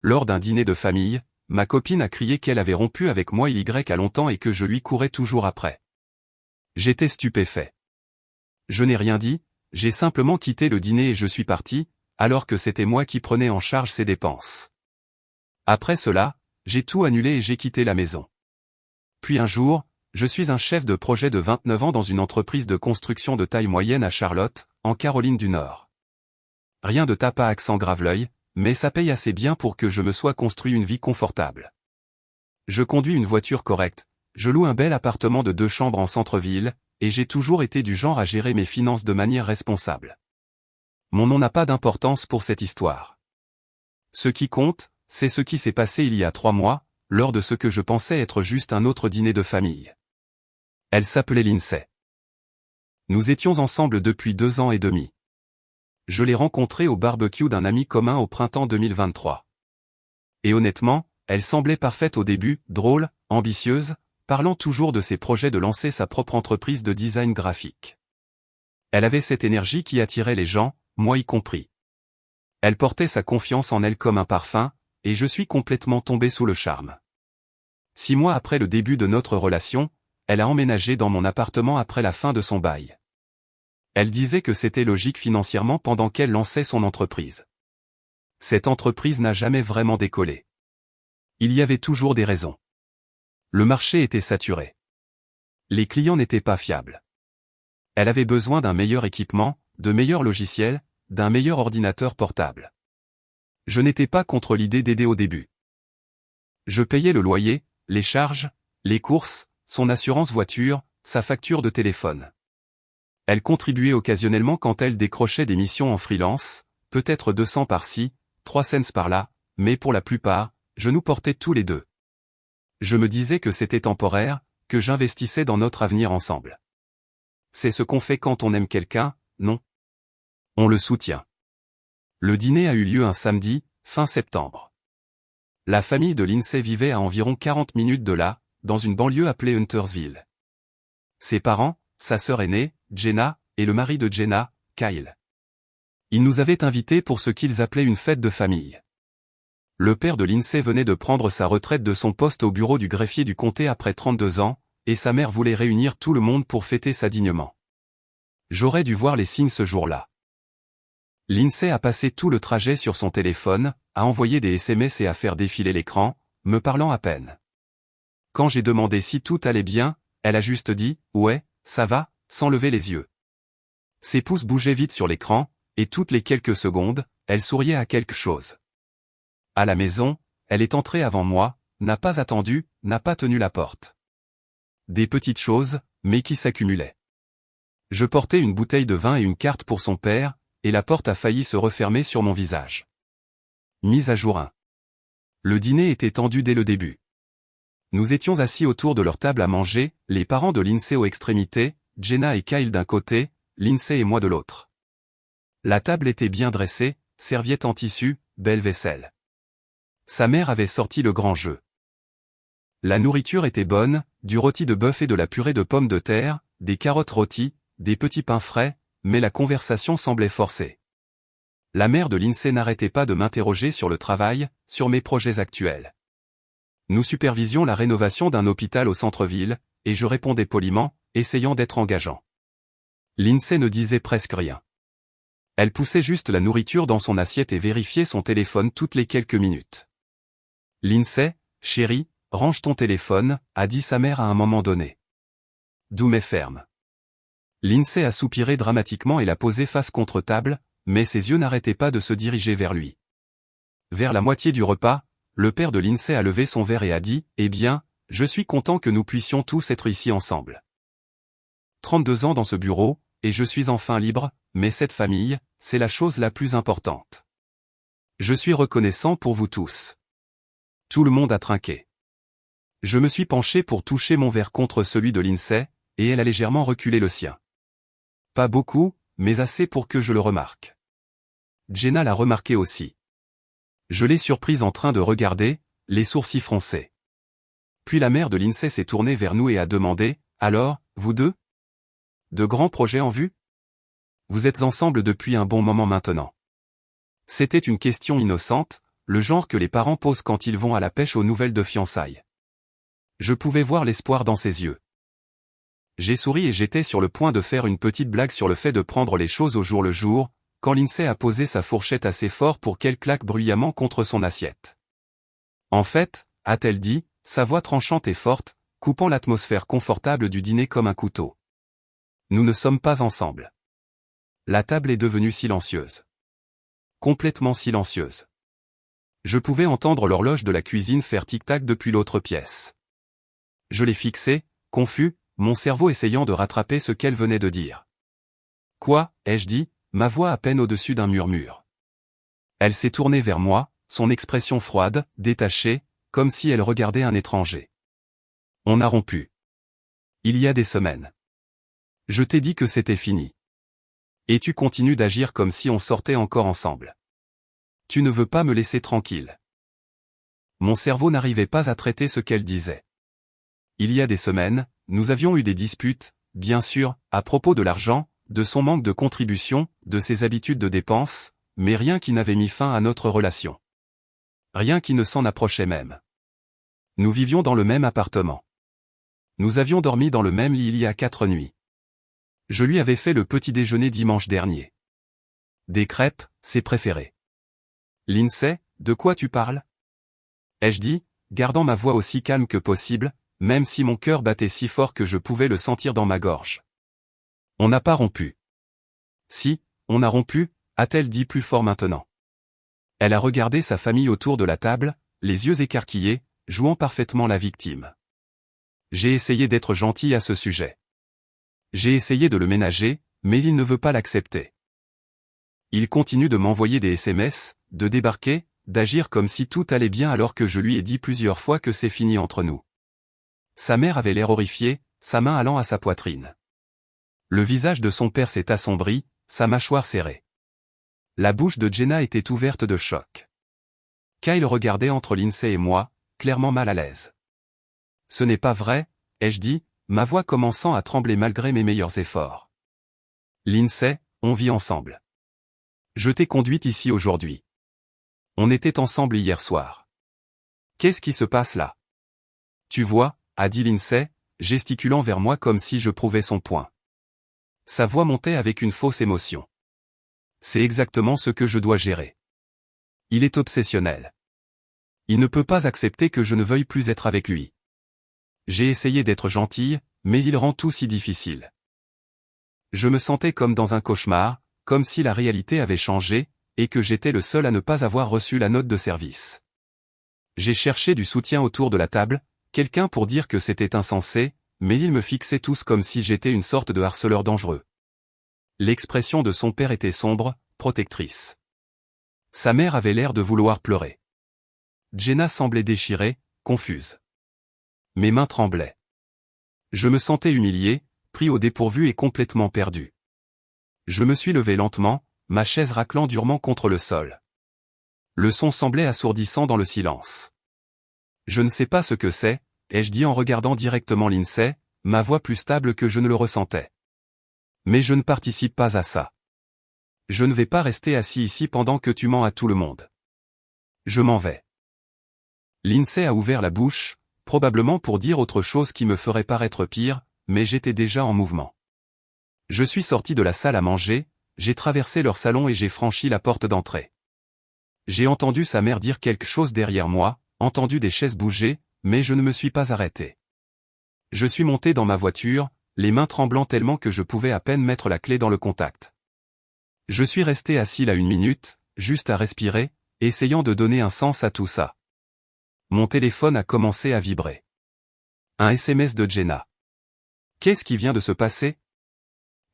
Lors d'un dîner de famille, ma copine a crié qu'elle avait rompu avec moi il y a longtemps et que je lui courais toujours après. J'étais stupéfait. Je n'ai rien dit, j'ai simplement quitté le dîner et je suis parti, alors que c'était moi qui prenais en charge ses dépenses. Après cela, j'ai tout annulé et j'ai quitté la maison. Puis un jour, je suis un chef de projet de 29 ans dans une entreprise de construction de taille moyenne à Charlotte, en Caroline du Nord. Rien de tape à accent Graveleuil, mais ça paye assez bien pour que je me sois construit une vie confortable. Je conduis une voiture correcte, je loue un bel appartement de 2 chambres en centre-ville, et j'ai toujours été du genre à gérer mes finances de manière responsable. Mon nom n'a pas d'importance pour cette histoire. Ce qui compte, c'est ce qui s'est passé il y a 3 mois, lors de ce que je pensais être juste un autre dîner de famille. Elle s'appelait Lindsay. Nous étions ensemble depuis 2 ans et demi. Je l'ai rencontrée au barbecue d'un ami commun au printemps 2023. Et honnêtement, elle semblait parfaite au début, drôle, ambitieuse, parlant toujours de ses projets de lancer sa propre entreprise de design graphique. Elle avait cette énergie qui attirait les gens, moi y compris. Elle portait sa confiance en elle comme un parfum, et je suis complètement tombé sous le charme. 6 mois après le début de notre relation, elle a emménagé dans mon appartement après la fin de son bail. Elle disait que c'était logique financièrement pendant qu'elle lançait son entreprise. Cette entreprise n'a jamais vraiment décollé. Il y avait toujours des raisons. Le marché était saturé. Les clients n'étaient pas fiables. Elle avait besoin d'un meilleur équipement, de meilleurs logiciels, d'un meilleur ordinateur portable. Je n'étais pas contre l'idée d'aider au début. Je payais le loyer, les charges, les courses, son assurance voiture, sa facture de téléphone. Elle contribuait occasionnellement quand elle décrochait des missions en freelance, peut-être 200 par-ci, 3 cents par-là, mais pour la plupart, je nous portais tous les deux. Je me disais que c'était temporaire, que j'investissais dans notre avenir ensemble. C'est ce qu'on fait quand on aime quelqu'un, non? On le soutient. Le dîner a eu lieu un samedi, fin septembre. La famille de Lindsay vivait à environ 40 minutes de là, dans une banlieue appelée Huntersville. Ses parents, sa sœur aînée, Jenna, et le mari de Jenna, Kyle. Ils nous avaient invités pour ce qu'ils appelaient une fête de famille. Le père de Lindsay venait de prendre sa retraite de son poste au bureau du greffier du comté après 32 ans, et sa mère voulait réunir tout le monde pour fêter ça dignement. J'aurais dû voir les signes ce jour-là. Lindsay a passé tout le trajet sur son téléphone, à envoyer des SMS et à faire défiler l'écran, me parlant à peine. Quand j'ai demandé si tout allait bien, elle a juste dit « Ouais, ça va », sans lever les yeux. Ses pouces bougeaient vite sur l'écran, et toutes les quelques secondes, elle souriait à quelque chose. À la maison, elle est entrée avant moi, n'a pas attendu, n'a pas tenu la porte. Des petites choses, mais qui s'accumulaient. Je portais une bouteille de vin et une carte pour son père, et la porte a failli se refermer sur mon visage. Mise à jour 1. Le dîner était tendu dès le début. Nous étions assis autour de leur table à manger, les parents de Lindsay aux extrémités, Jenna et Kyle d'un côté, Lindsay et moi de l'autre. La table était bien dressée, serviettes en tissu, belle vaisselle. Sa mère avait sorti le grand jeu. La nourriture était bonne, du rôti de bœuf et de la purée de pommes de terre, des carottes rôties, des petits pains frais, mais la conversation semblait forcée. La mère de Lindsay n'arrêtait pas de m'interroger sur le travail, sur mes projets actuels. Nous supervisions la rénovation d'un hôpital au centre-ville, et je répondais poliment, essayant d'être engageant. Lindsay ne disait presque rien. Elle poussait juste la nourriture dans son assiette et vérifiait son téléphone toutes les quelques minutes. « Lindsay, chérie, range ton téléphone », a dit sa mère à un moment donné. D'où mes fermes. Lindsay a soupiré dramatiquement et l'a posé face contre table, mais ses yeux n'arrêtaient pas de se diriger vers lui. Vers la moitié du repas, le père de Lindsay a levé son verre et a dit « Eh bien, je suis content que nous puissions tous être ici ensemble. 32 ans dans ce bureau, et je suis enfin libre, mais cette famille, c'est la chose la plus importante. Je suis reconnaissant pour vous tous. » Tout le monde a trinqué. Je me suis penché pour toucher mon verre contre celui de Lindsay, et elle a légèrement reculé le sien. Pas beaucoup, mais assez pour que je le remarque. Jenna l'a remarqué aussi. Je l'ai surprise en train de regarder, les sourcils froncés. Puis la mère de Lindsay s'est tournée vers nous et a demandé « Alors, vous deux? De grands projets en vue? Vous êtes ensemble depuis un bon moment maintenant. » C'était une question innocente, le genre que les parents posent quand ils vont à la pêche aux nouvelles de fiançailles. Je pouvais voir l'espoir dans ses yeux. J'ai souri et j'étais sur le point de faire une petite blague sur le fait de prendre les choses au jour le jour, quand Lindsay a posé sa fourchette assez fort pour qu'elle claque bruyamment contre son assiette. En fait, a-t-elle dit, sa voix tranchante et forte, coupant l'atmosphère confortable du dîner comme un couteau. Nous ne sommes pas ensemble. La table est devenue silencieuse. Complètement silencieuse. Je pouvais entendre l'horloge de la cuisine faire tic-tac depuis l'autre pièce. Je l'ai fixée, confus, mon cerveau essayant de rattraper ce qu'elle venait de dire. Quoi, ai-je dit, ma voix à peine au-dessus d'un murmure. Elle s'est tournée vers moi, son expression froide, détachée, comme si elle regardait un étranger. On a rompu. Il y a des semaines. Je t'ai dit que c'était fini. Et tu continues d'agir comme si on sortait encore ensemble. Tu ne veux pas me laisser tranquille. Mon cerveau n'arrivait pas à traiter ce qu'elle disait. Il y a des semaines, nous avions eu des disputes, bien sûr, à propos de l'argent, de son manque de contribution, de ses habitudes de dépenses, mais rien qui n'avait mis fin à notre relation. Rien qui ne s'en approchait même. Nous vivions dans le même appartement. Nous avions dormi dans le même lit il y a 4 nuits. Je lui avais fait le petit déjeuner dimanche dernier. Des crêpes, ses préférées. Lindsay, de quoi tu parles? Ai-je dit, gardant ma voix aussi calme que possible, même si mon cœur battait si fort que je pouvais le sentir dans ma gorge. On n'a pas rompu. Si, on a rompu, a-t-elle dit plus fort maintenant. Elle a regardé sa famille autour de la table, les yeux écarquillés, jouant parfaitement la victime. J'ai essayé d'être gentil à ce sujet. J'ai essayé de le ménager, mais il ne veut pas l'accepter. Il continue de m'envoyer des SMS, de débarquer, d'agir comme si tout allait bien alors que je lui ai dit plusieurs fois que c'est fini entre nous. Sa mère avait l'air horrifiée, sa main allant à sa poitrine. Le visage de son père s'est assombri, sa mâchoire serrée. La bouche de Jenna était ouverte de choc. Kyle regardait entre Lindsay et moi, clairement mal à l'aise. Ce n'est pas vrai, ai-je dit, ma voix commençant à trembler malgré mes meilleurs efforts. Lindsay, on vit ensemble. Je t'ai conduite ici aujourd'hui. On était ensemble hier soir. Qu'est-ce qui se passe là? Tu vois, a dit Lindsay, gesticulant vers moi comme si je prouvais son point. Sa voix montait avec une fausse émotion. C'est exactement ce que je dois gérer. Il est obsessionnel. Il ne peut pas accepter que je ne veuille plus être avec lui. J'ai essayé d'être gentille, mais il rend tout si difficile. Je me sentais comme dans un cauchemar, comme si la réalité avait changé, et que j'étais le seul à ne pas avoir reçu la note de service. J'ai cherché du soutien autour de la table, quelqu'un pour dire que c'était insensé, mais ils me fixaient tous comme si j'étais une sorte de harceleur dangereux. L'expression de son père était sombre, protectrice. Sa mère avait l'air de vouloir pleurer. Jenna semblait déchirée, confuse. Mes mains tremblaient. Je me sentais humilié, pris au dépourvu et complètement perdu. Je me suis levé lentement, ma chaise raclant durement contre le sol. Le son semblait assourdissant dans le silence. Je ne sais pas ce que c'est, ai-je dit en regardant directement Lindsay, ma voix plus stable que je ne le ressentais. Mais je ne participe pas à ça. Je ne vais pas rester assis ici pendant que tu mens à tout le monde. Je m'en vais. Lindsay a ouvert la bouche, probablement pour dire autre chose qui me ferait paraître pire, mais j'étais déjà en mouvement. Je suis sorti de la salle à manger, j'ai traversé leur salon et j'ai franchi la porte d'entrée. J'ai entendu sa mère dire quelque chose derrière moi, entendu des chaises bouger, mais je ne me suis pas arrêté. Je suis monté dans ma voiture, les mains tremblant tellement que je pouvais à peine mettre la clé dans le contact. Je suis resté assis là 1 minute, juste à respirer, essayant de donner un sens à tout ça. Mon téléphone a commencé à vibrer. Un SMS de Jenna. Qu'est-ce qui vient de se passer?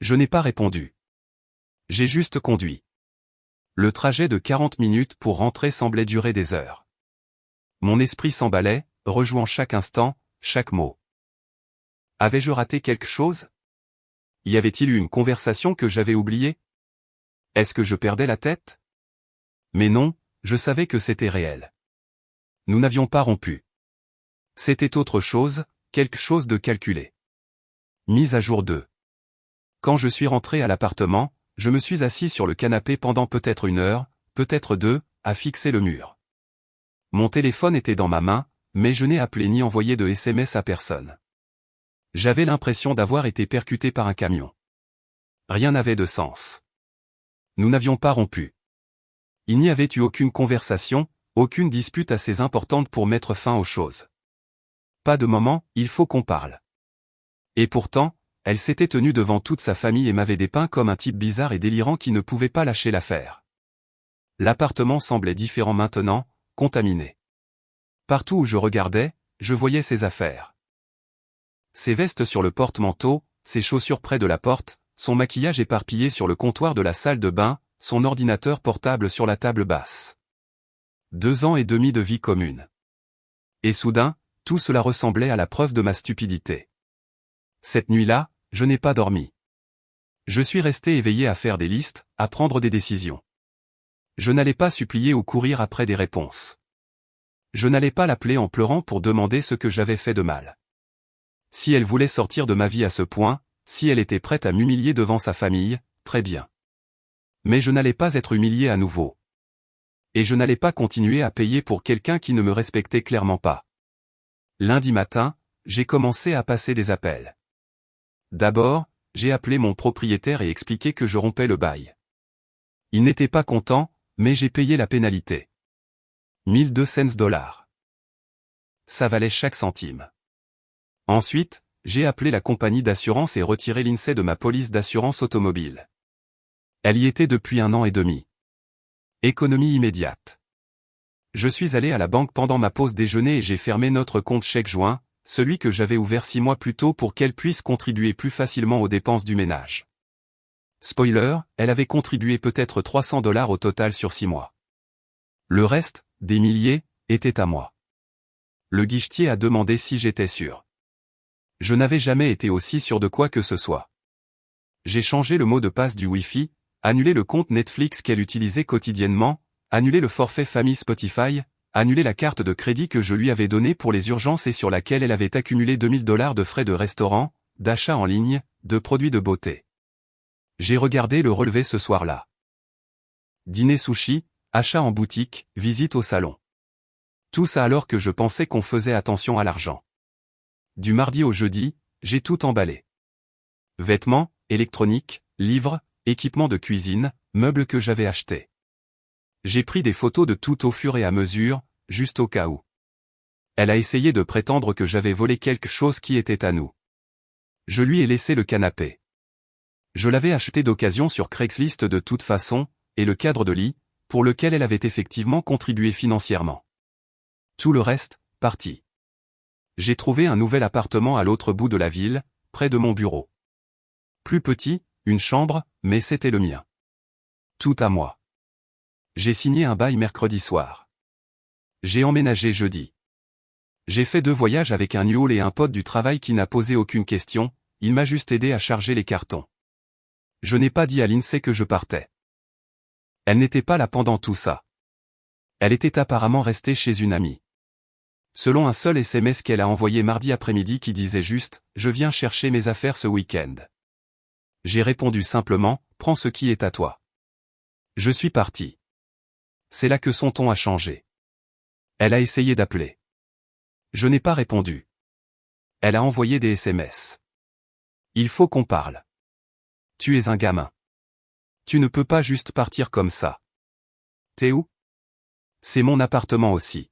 Je n'ai pas répondu. J'ai juste conduit. Le trajet de 40 minutes pour rentrer semblait durer des heures. Mon esprit s'emballait, rejouant chaque instant, chaque mot. Avais-je raté quelque chose? Y avait-il eu une conversation que j'avais oubliée? Est-ce que je perdais la tête? Mais non, je savais que c'était réel. Nous n'avions pas rompu. C'était autre chose, quelque chose de calculé. Mise à jour 2. Quand je suis rentré à l'appartement, je me suis assis sur le canapé pendant peut-être 1 heure, peut-être 2, à fixer le mur. Mon téléphone était dans ma main, mais je n'ai appelé ni envoyé de SMS à personne. J'avais l'impression d'avoir été percuté par un camion. Rien n'avait de sens. Nous n'avions pas rompu. Il n'y avait eu aucune conversation, aucune dispute assez importante pour mettre fin aux choses. Pas de moment, il faut qu'on parle. Et pourtant, elle s'était tenue devant toute sa famille et m'avait dépeint comme un type bizarre et délirant qui ne pouvait pas lâcher l'affaire. L'appartement semblait différent maintenant, contaminé. Partout où je regardais, je voyais ses affaires. Ses vestes sur le porte-manteau, ses chaussures près de la porte, son maquillage éparpillé sur le comptoir de la salle de bain, son ordinateur portable sur la table basse. 2 ans et demi de vie commune. Et soudain, tout cela ressemblait à la preuve de ma stupidité. Cette nuit-là, je n'ai pas dormi. Je suis resté éveillé à faire des listes, à prendre des décisions. Je n'allais pas supplier ou courir après des réponses. Je n'allais pas l'appeler en pleurant pour demander ce que j'avais fait de mal. Si elle voulait sortir de ma vie à ce point, si elle était prête à m'humilier devant sa famille, très bien. Mais je n'allais pas être humilié à nouveau. Et je n'allais pas continuer à payer pour quelqu'un qui ne me respectait clairement pas. Lundi matin, j'ai commencé à passer des appels. D'abord, j'ai appelé mon propriétaire et expliqué que je rompais le bail. Il n'était pas content, mais j'ai payé la pénalité. 1200 $. Ça valait chaque centime. Ensuite, j'ai appelé la compagnie d'assurance et retiré l'INSEE de ma police d'assurance automobile. Elle y était depuis 1 an et demi. Économie immédiate. Je suis allé à la banque pendant ma pause déjeuner et j'ai fermé notre compte chèque joint, celui que j'avais ouvert 6 mois plus tôt pour qu'elle puisse contribuer plus facilement aux dépenses du ménage. Spoiler, elle avait contribué peut-être 300 $ au total sur 6 mois. Le reste, des milliers, était à moi. Le guichetier a demandé si j'étais sûr. Je n'avais jamais été aussi sûr de quoi que ce soit. J'ai changé le mot de passe du Wi-Fi, annulé le compte Netflix qu'elle utilisait quotidiennement, annulé le forfait famille Spotify, annulé la carte de crédit que je lui avais donnée pour les urgences et sur laquelle elle avait accumulé 2000 $ de frais de restaurant, d'achat en ligne, de produits de beauté. J'ai regardé le relevé ce soir-là. Dîner sushi, achat en boutique, visite au salon. Tout ça alors que je pensais qu'on faisait attention à l'argent. Du mardi au jeudi, j'ai tout emballé. Vêtements, électronique, livres, équipements de cuisine, meubles que j'avais achetés. J'ai pris des photos de tout au fur et à mesure, juste au cas où. Elle a essayé de prétendre que j'avais volé quelque chose qui était à nous. Je lui ai laissé le canapé. Je l'avais acheté d'occasion sur Craigslist de toute façon, et le cadre de lit, pour lequel elle avait effectivement contribué financièrement. Tout le reste, parti. J'ai trouvé un nouvel appartement à l'autre bout de la ville, près de mon bureau. Plus petit, une chambre, mais c'était le mien. Tout à moi. J'ai signé un bail mercredi soir. J'ai emménagé jeudi. J'ai fait 2 voyages avec un gnôle et un pote du travail qui n'a posé aucune question, il m'a juste aidé à charger les cartons. Je n'ai pas dit à l'INSEE que je partais. Elle n'était pas là pendant tout ça. Elle était apparemment restée chez une amie. Selon un seul SMS qu'elle a envoyé mardi après-midi qui disait juste « Je viens chercher mes affaires ce week-end ». J'ai répondu simplement « Prends ce qui est à toi ». Je suis parti. C'est là que son ton a changé. Elle a essayé d'appeler. Je n'ai pas répondu. Elle a envoyé des SMS. Il faut qu'on parle. Tu es un gamin. Tu ne peux pas juste partir comme ça. T'es où? C'est mon appartement aussi.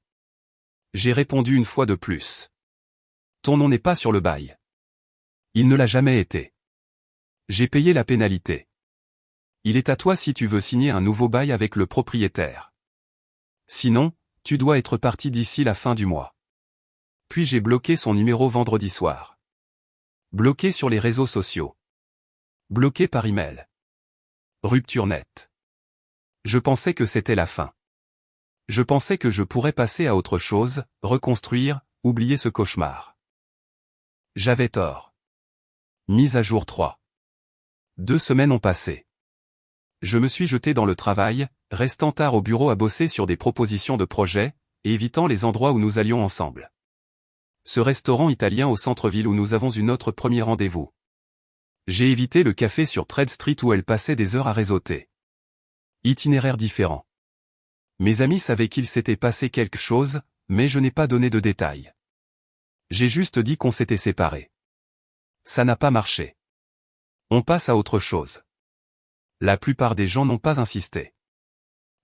J'ai répondu une fois de plus. Ton nom n'est pas sur le bail. Il ne l'a jamais été. J'ai payé la pénalité. Il est à toi si tu veux signer un nouveau bail avec le propriétaire. Sinon, tu dois être parti d'ici la fin du mois. Puis j'ai bloqué son numéro vendredi soir. Bloqué sur les réseaux sociaux. Bloqué par email. Rupture nette. Je pensais que c'était la fin. Je pensais que je pourrais passer à autre chose, reconstruire, oublier ce cauchemar. J'avais tort. Mise à jour 3. 2 semaines ont passé. Je me suis jeté dans le travail, restant tard au bureau à bosser sur des propositions de projets, et évitant les endroits où nous allions ensemble. Ce restaurant italien au centre-ville où nous avons eu notre premier rendez-vous. J'ai évité le café sur Trade Street où elle passait des heures à réseauter. Itinéraire différent. Mes amis savaient qu'il s'était passé quelque chose, mais je n'ai pas donné de détails. J'ai juste dit qu'on s'était séparés. Ça n'a pas marché. On passe à autre chose. La plupart des gens n'ont pas insisté.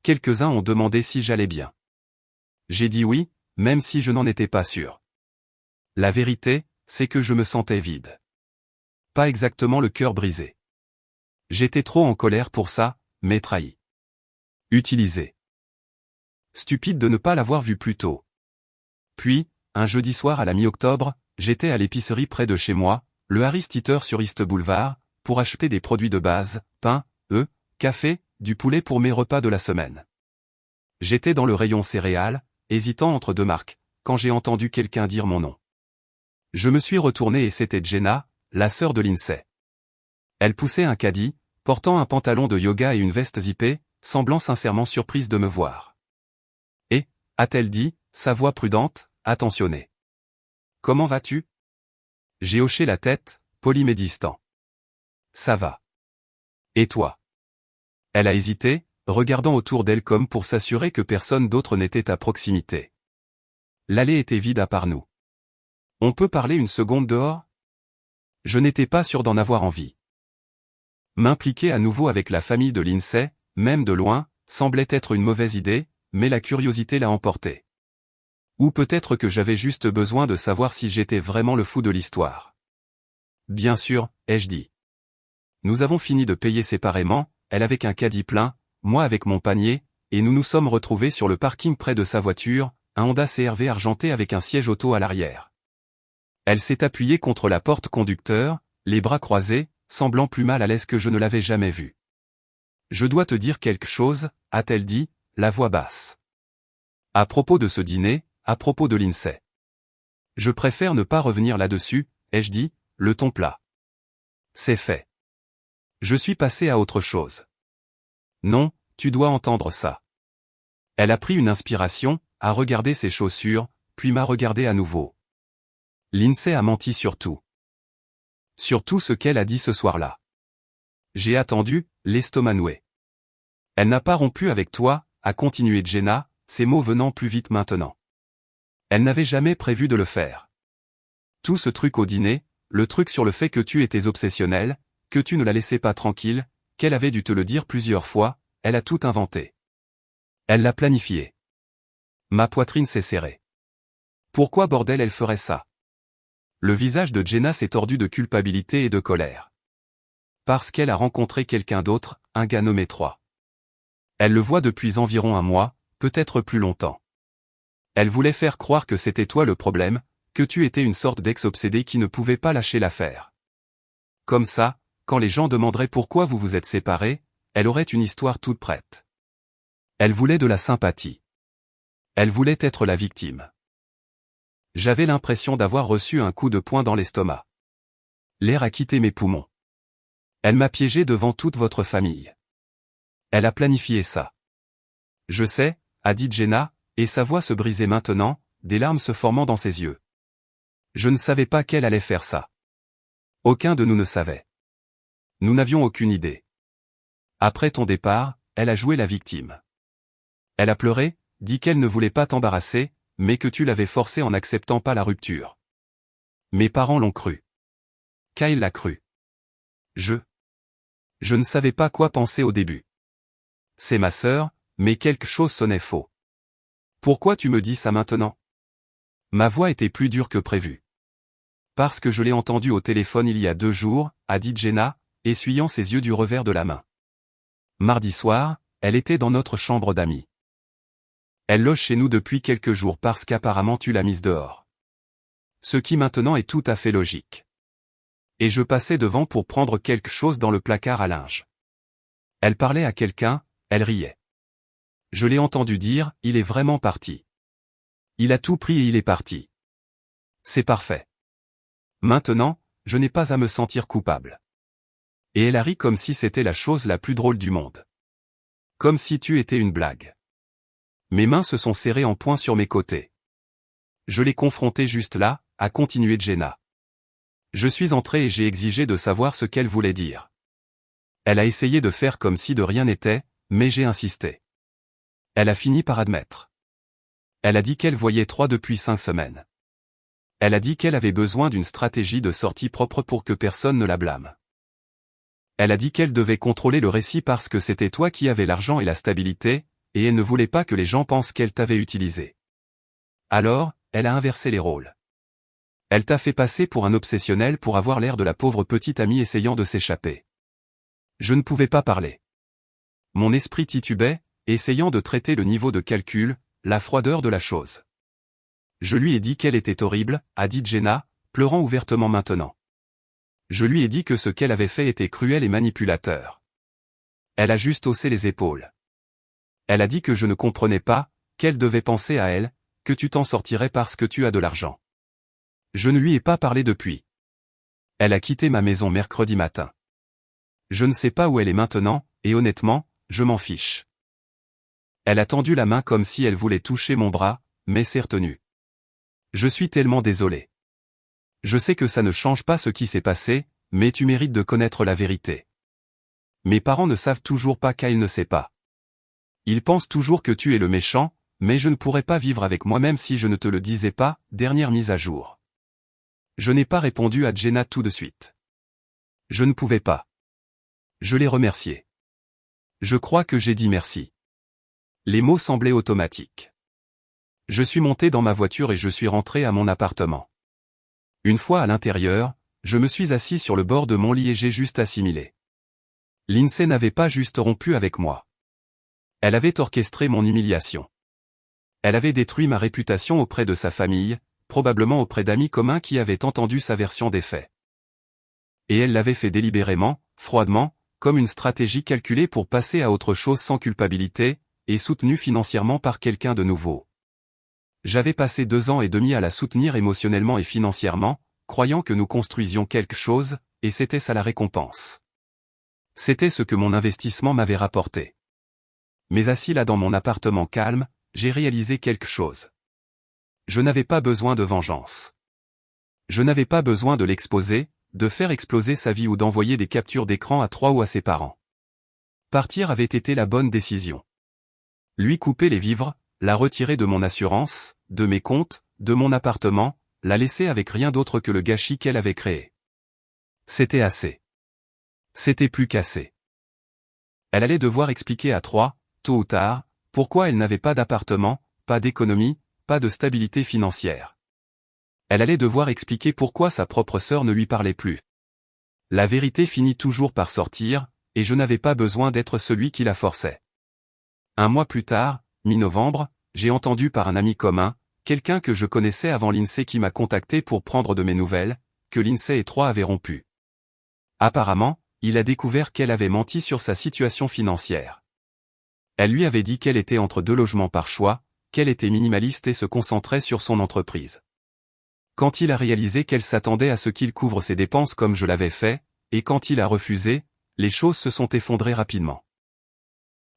Quelques-uns ont demandé si j'allais bien. J'ai dit oui, même si je n'en étais pas sûr. La vérité, c'est que je me sentais vide. Pas exactement le cœur brisé. J'étais trop en colère pour ça, mais trahi. Utilisé. Stupide de ne pas l'avoir vu plus tôt. Puis, un jeudi soir à la mi-octobre, j'étais à l'épicerie près de chez moi, le Harris Teeter sur East Boulevard, pour acheter des produits de base, pain, œufs, café, du poulet pour mes repas de la semaine. J'étais dans le rayon céréales, hésitant entre deux marques, quand j'ai entendu quelqu'un dire mon nom. Je me suis retourné et c'était Jenna, la sœur de Lindsay. Elle poussait un caddie, portant un pantalon de yoga et une veste zippée, semblant sincèrement surprise de me voir. Et, a-t-elle dit, sa voix prudente, attentionnée. Comment vas-tu? J'ai hoché la tête, poli mais distant. Ça va. Et toi? Elle a hésité, regardant autour d'elle comme pour s'assurer que personne d'autre n'était à proximité. L'allée était vide à part nous. On peut parler une seconde dehors? Je n'étais pas sûr d'en avoir envie. M'impliquer à nouveau avec la famille de Lindsay, même de loin, semblait être une mauvaise idée, mais la curiosité l'a emporté. Ou peut-être que j'avais juste besoin de savoir si j'étais vraiment le fou de l'histoire. Bien sûr, ai-je dit. Nous avons fini de payer séparément, elle avec un caddie plein, moi avec mon panier, et nous nous sommes retrouvés sur le parking près de sa voiture, un Honda CR-V argenté avec un siège auto à l'arrière. Elle s'est appuyée contre la porte conducteur, les bras croisés, semblant plus mal à l'aise que je ne l'avais jamais vue. Je dois te dire quelque chose, a-t-elle dit, la voix basse. À propos de ce dîner, à propos de Lindsay. Je préfère ne pas revenir là-dessus, ai-je dit, le ton plat. C'est fait. Je suis passé à autre chose. Non, tu dois entendre ça. Elle a pris une inspiration, a regardé ses chaussures, puis m'a regardé à nouveau. Lindsay a menti sur tout. Sur tout ce qu'elle a dit ce soir-là. J'ai attendu, l'estomac noué. Elle n'a pas rompu avec toi, a continué Jenna, ses mots venant plus vite maintenant. Elle n'avait jamais prévu de le faire. Tout ce truc au dîner, le truc sur le fait que tu étais obsessionnel, que tu ne la laissais pas tranquille, qu'elle avait dû te le dire plusieurs fois, elle a tout inventé. Elle l'a planifié. Ma poitrine s'est serrée. Pourquoi bordel elle ferait ça? Le visage de Jenna s'est tordu de culpabilité et de colère. Parce qu'elle a rencontré quelqu'un d'autre, un gars nommé Troy. Elle le voit depuis environ un mois, peut-être plus longtemps. Elle voulait faire croire que c'était toi le problème, que tu étais une sorte d'ex-obsédé qui ne pouvait pas lâcher l'affaire. Comme ça, quand les gens demanderaient pourquoi vous vous êtes séparés, elle aurait une histoire toute prête. Elle voulait de la sympathie. Elle voulait être la victime. J'avais l'impression d'avoir reçu un coup de poing dans l'estomac. L'air a quitté mes poumons. Elle m'a piégé devant toute votre famille. Elle a planifié ça. Je sais, a dit Jenna, et sa voix se brisait maintenant, des larmes se formant dans ses yeux. Je ne savais pas qu'elle allait faire ça. Aucun de nous ne savait. Nous n'avions aucune idée. Après ton départ, elle a joué la victime. Elle a pleuré, dit qu'elle ne voulait pas t'embarrasser, mais que tu l'avais forcée en n'acceptant pas la rupture. Mes parents l'ont cru. Kyle l'a cru. Je ne savais pas quoi penser au début. C'est ma sœur, mais quelque chose sonnait faux. Pourquoi tu me dis ça maintenant? Ma voix était plus dure que prévu. Parce que je l'ai entendue au téléphone il y a 2 jours, a dit Jenna, essuyant ses yeux du revers de la main. Mardi soir, elle était dans notre chambre d'amis. Elle loge chez nous depuis quelques jours parce qu'apparemment tu l'as mise dehors. Ce qui maintenant est tout à fait logique. Et je passais devant pour prendre quelque chose dans le placard à linge. Elle parlait à quelqu'un, elle riait. Je l'ai entendu dire, il est vraiment parti. Il a tout pris et il est parti. C'est parfait. Maintenant, je n'ai pas à me sentir coupable. Et elle a ri comme si c'était la chose la plus drôle du monde. Comme si tu étais une blague. Mes mains se sont serrées en poing sur mes côtés. Je l'ai confrontée juste là, a continué Jenna. Je suis entré et j'ai exigé de savoir ce qu'elle voulait dire. Elle a essayé de faire comme si de rien n'était, mais j'ai insisté. Elle a fini par admettre. Elle a dit qu'elle voyait 3 depuis 5 semaines. Elle a dit qu'elle avait besoin d'une stratégie de sortie propre pour que personne ne la blâme. Elle a dit qu'elle devait contrôler le récit parce que c'était toi qui avais l'argent et la stabilité, et elle ne voulait pas que les gens pensent qu'elle t'avait utilisé. Alors, elle a inversé les rôles. Elle t'a fait passer pour un obsessionnel pour avoir l'air de la pauvre petite amie essayant de s'échapper. Je ne pouvais pas parler. Mon esprit titubait, essayant de traiter le niveau de calcul, la froideur de la chose. Je lui ai dit qu'elle était horrible, a dit Jenna, pleurant ouvertement maintenant. Je lui ai dit que ce qu'elle avait fait était cruel et manipulateur. Elle a juste haussé les épaules. Elle a dit que je ne comprenais pas, qu'elle devait penser à elle, que tu t'en sortirais parce que tu as de l'argent. Je ne lui ai pas parlé depuis. Elle a quitté ma maison mercredi matin. Je ne sais pas où elle est maintenant, et honnêtement, je m'en fiche. Elle a tendu la main comme si elle voulait toucher mon bras, mais s'est retenue. Je suis tellement désolé. Je sais que ça ne change pas ce qui s'est passé, mais tu mérites de connaître la vérité. Mes parents ne savent toujours pas qu'elle ne sait pas. Ils pensent toujours que tu es le méchant, mais je ne pourrais pas vivre avec moi-même si je ne te le disais pas, dernière mise à jour. Je n'ai pas répondu à Jenna tout de suite. Je ne pouvais pas. Je l'ai remercié. Je crois que j'ai dit merci. Les mots semblaient automatiques. Je suis monté dans ma voiture et je suis rentré à mon appartement. Une fois à l'intérieur, je me suis assis sur le bord de mon lit et j'ai juste assimilé. Lindsay n'avait pas juste rompu avec moi. Elle avait orchestré mon humiliation. Elle avait détruit ma réputation auprès de sa famille, probablement auprès d'amis communs qui avaient entendu sa version des faits. Et elle l'avait fait délibérément, froidement, comme une stratégie calculée pour passer à autre chose sans culpabilité, et soutenue financièrement par quelqu'un de nouveau. J'avais passé 2 ans et demi à la soutenir émotionnellement et financièrement, croyant que nous construisions quelque chose, et c'était ça la récompense. C'était ce que mon investissement m'avait rapporté. Mais assis là dans mon appartement calme, j'ai réalisé quelque chose. Je n'avais pas besoin de vengeance. Je n'avais pas besoin de l'exposer, de faire exploser sa vie ou d'envoyer des captures d'écran à 3 ou à ses parents. Partir avait été la bonne décision. Lui couper les vivres, la retirer de mon assurance, de mes comptes, de mon appartement, la laisser avec rien d'autre que le gâchis qu'elle avait créé. C'était assez. C'était plus qu'assez. Elle allait devoir expliquer à 3, tôt ou tard, pourquoi elle n'avait pas d'appartement, pas d'économie, pas de stabilité financière. Elle allait devoir expliquer pourquoi sa propre sœur ne lui parlait plus. La vérité finit toujours par sortir, et je n'avais pas besoin d'être celui qui la forçait. 1 mois plus tard, mi-novembre, j'ai entendu par un ami commun, quelqu'un que je connaissais avant Lindsay qui m'a contacté pour prendre de mes nouvelles, que Lindsay et 3 avaient rompu. Apparemment, il a découvert qu'elle avait menti sur sa situation financière. Elle lui avait dit qu'elle était entre 2 logements par choix, qu'elle était minimaliste et se concentrait sur son entreprise. Quand il a réalisé qu'elle s'attendait à ce qu'il couvre ses dépenses comme je l'avais fait, et quand il a refusé, les choses se sont effondrées rapidement.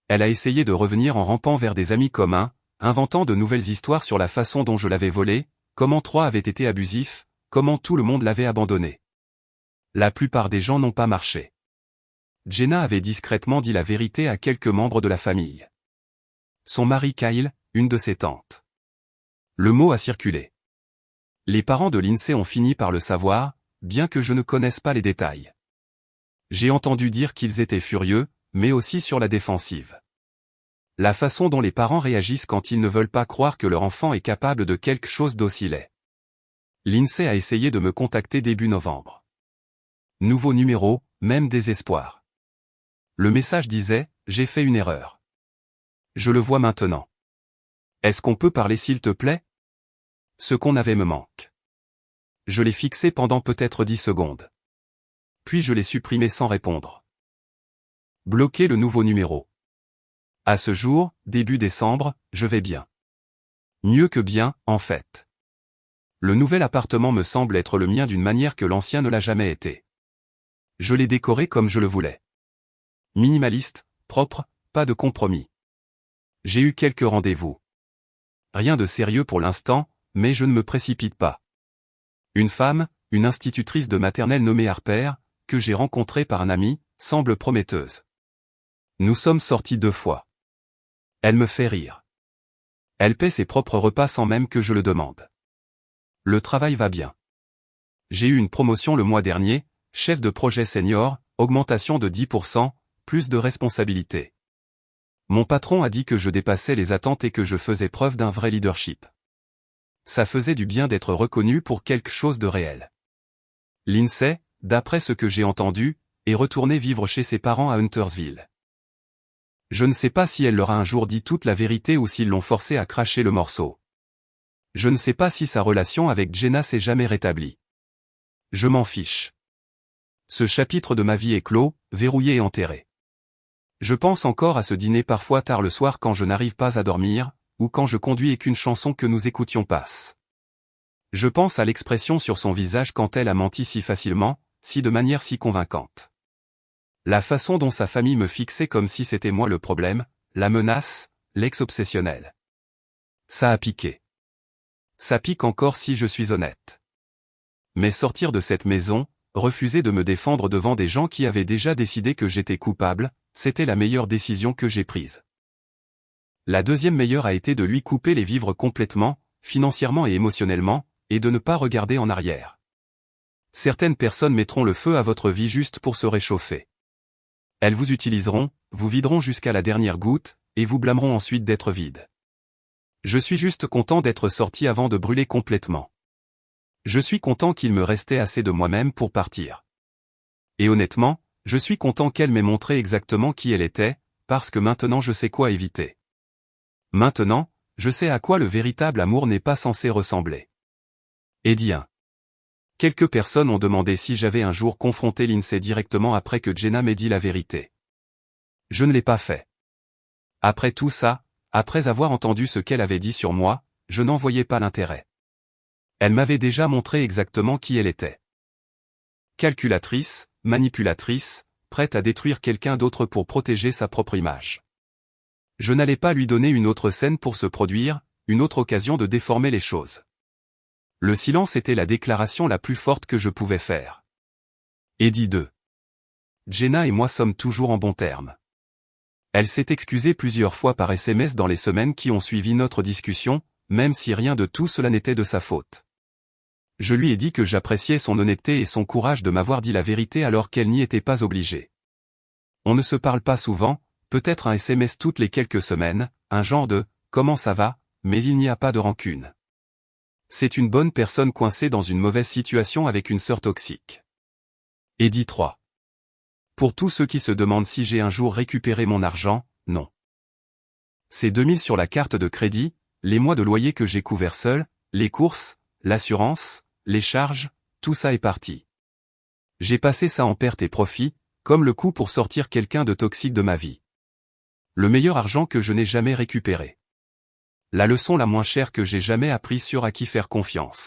Elle a essayé de revenir en rampant vers des amis communs, inventant de nouvelles histoires sur la façon dont je l'avais volée, comment 3 avaient été abusifs, comment tout le monde l'avait abandonné. La plupart des gens n'ont pas marché. Jenna avait discrètement dit la vérité à quelques membres de la famille. Son mari Kyle, une de ses tantes. Le mot a circulé. Les parents de Lindsay ont fini par le savoir, bien que je ne connaisse pas les détails. J'ai entendu dire qu'ils étaient furieux, mais aussi sur la défensive. La façon dont les parents réagissent quand ils ne veulent pas croire que leur enfant est capable de quelque chose d'aussi laid. Lindsay a essayé de me contacter début novembre. Nouveau numéro, même désespoir. Le message disait « J'ai fait une erreur. Je le vois maintenant. Est-ce qu'on peut parler s'il te plaît ? Ce qu'on avait me manque. » Je l'ai fixé pendant peut-être 10 secondes. Puis je l'ai supprimé sans répondre. Bloquer le nouveau numéro. À ce jour, début décembre, je vais bien. Mieux que bien, en fait. Le nouvel appartement me semble être le mien d'une manière que l'ancien ne l'a jamais été. Je l'ai décoré comme je le voulais. Minimaliste, propre, pas de compromis. J'ai eu quelques rendez-vous. Rien de sérieux pour l'instant, mais je ne me précipite pas. Une femme, une institutrice de maternelle nommée Harper, que j'ai rencontrée par un ami, semble prometteuse. Nous sommes sortis 2 fois. Elle me fait rire. Elle paie ses propres repas sans même que je le demande. Le travail va bien. J'ai eu une promotion le mois dernier, chef de projet senior, augmentation de 10%, plus de responsabilités. Mon patron a dit que je dépassais les attentes et que je faisais preuve d'un vrai leadership. Ça faisait du bien d'être reconnu pour quelque chose de réel. Lindsay, d'après ce que j'ai entendu, est retournée vivre chez ses parents à Huntersville. Je ne sais pas si elle leur a un jour dit toute la vérité ou s'ils l'ont forcée à cracher le morceau. Je ne sais pas si sa relation avec Jenna s'est jamais rétablie. Je m'en fiche. Ce chapitre de ma vie est clos, verrouillé et enterré. Je pense encore à ce dîner parfois tard le soir quand je n'arrive pas à dormir, ou quand je conduis et qu'une chanson que nous écoutions passe. Je pense à l'expression sur son visage quand elle a menti si facilement, si de manière si convaincante. La façon dont sa famille me fixait comme si c'était moi le problème, la menace, l'ex-obsessionnel. Ça a piqué. Ça pique encore si je suis honnête. Mais sortir de cette maison, refuser de me défendre devant des gens qui avaient déjà décidé que j'étais coupable, c'était la meilleure décision que j'ai prise. La deuxième meilleure a été de lui couper les vivres complètement, financièrement et émotionnellement, et de ne pas regarder en arrière. Certaines personnes mettront le feu à votre vie juste pour se réchauffer. Elles vous utiliseront, vous videront jusqu'à la dernière goutte, et vous blâmeront ensuite d'être vide. Je suis juste content d'être sorti avant de brûler complètement. Je suis content qu'il me restait assez de moi-même pour partir. Et honnêtement, je suis content qu'elle m'ait montré exactement qui elle était, parce que maintenant je sais quoi éviter. Maintenant, je sais à quoi le véritable amour n'est pas censé ressembler. Eddie 1. Quelques personnes ont demandé si j'avais un jour confronté Lindsay directement après que Jenna m'ait dit la vérité. Je ne l'ai pas fait. Après tout ça, après avoir entendu ce qu'elle avait dit sur moi, je n'en voyais pas l'intérêt. Elle m'avait déjà montré exactement qui elle était. Calculatrice, manipulatrice, prête à détruire quelqu'un d'autre pour protéger sa propre image. Je n'allais pas lui donner une autre scène pour se produire, une autre occasion de déformer les choses. Le silence était la déclaration la plus forte que je pouvais faire. Eddie 2. Jenna et moi sommes toujours en bons termes. Elle s'est excusée plusieurs fois par SMS dans les semaines qui ont suivi notre discussion, même si rien de tout cela n'était de sa faute. Je lui ai dit que j'appréciais son honnêteté et son courage de m'avoir dit la vérité alors qu'elle n'y était pas obligée. On ne se parle pas souvent, peut-être un SMS toutes les quelques semaines, un genre de « comment ça va ?» mais il n'y a pas de rancune. C'est une bonne personne coincée dans une mauvaise situation avec une sœur toxique. Eddie 3. Pour tous ceux qui se demandent si j'ai un jour récupéré mon argent, non. C'est 2000 sur la carte de crédit, les mois de loyer que j'ai couverts seul, les courses, l'assurance, les charges, tout ça est parti. J'ai passé ça en perte et profit, comme le coup pour sortir quelqu'un de toxique de ma vie. Le meilleur argent que je n'ai jamais récupéré. La leçon la moins chère que j'ai jamais apprise sur à qui faire confiance.